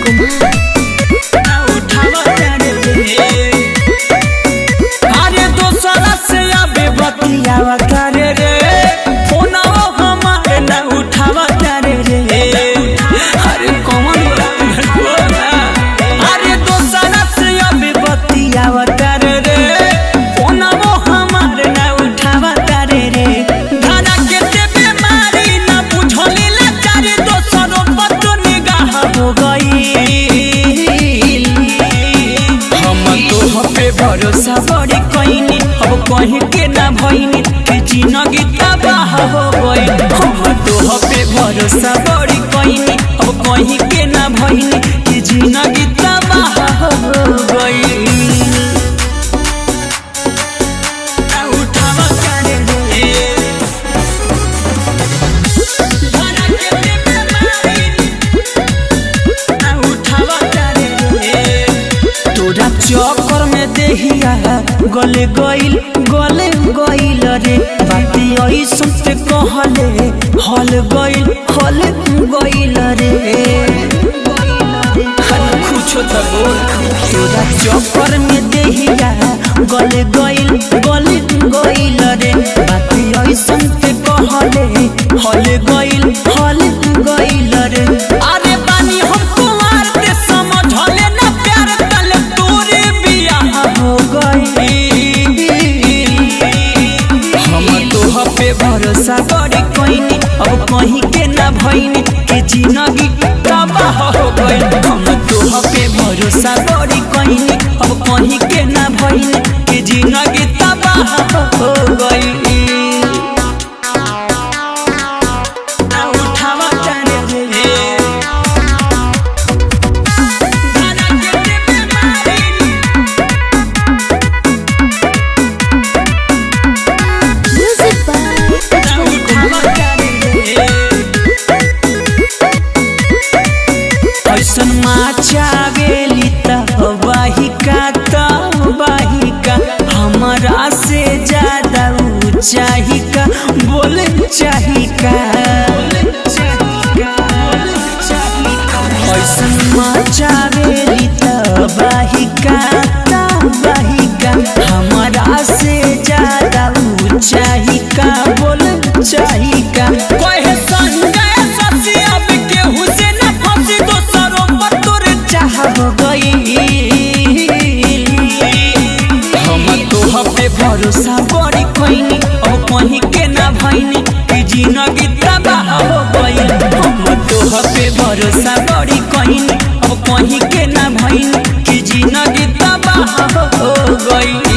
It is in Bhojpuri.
कुमार अरे दोसरा से आबे बतियावा करे रे फोनवा हमारे न उठावा करे रे। अरे कौन अरे दोसरा से आबे बतियावा करे रे फोनवा हमारे न उठावा करे रे। धारा के ते बीमारी न बुझली लाचारी दोसरों पर तो निगाह हो गई। भरोसा बड़ी कईनी अब कहीं के ना भईनी कि जिंदगी तबाह हो गई। हम तो पे भरोसा बड़ी कईनी अब कहीं के ना भईनी कि जिंदगी तबाह हो गई। उठावा करे रे धारा के ते बीमारी उठावा करे रे। तोरा चक्कर में देहिया गले गइल रे बाती ऐसन से कहले हल गइल रे। कुछ तो बोल तोरा चक्कर में देहिया गले गइल रे बाती ऐसन से कहले हल गइल रे। अरे बानी हम कुमार ते समझले ना प्यार तले तोरे बियाह हो गई। पे भरोसा बड़ी कईनी अब कहीं के ना भईनी कि जिंदगी तबाह हो गई। हम तो पे भरोसा बड़ी कईनी अब कहीं के ना भईनी कि जिंदगी तबाह हो गई। उठावा करे रे धारा के ते बीमारी म्यूजिक ऐसन चावेली तबाहिका हमारा से ज्यादा चाहिका बोल चाहिका। ऐसन चावेली तबाहिका हमारा से ज्यादा चाहिका बोल चाहिका। कहे संजय ससी अब केहू से न फंसी दोसरों पर तोर चाह हो गई। हम तो पे भरोसा बड़ी कईनी अब कहीं के ना भईनी कि जिंदगी तबाह हो गई। हम तो पे भरोसा बड़ी कईनी अब कहीं के ना भईनी कि जिंदगी तबाह हो गई।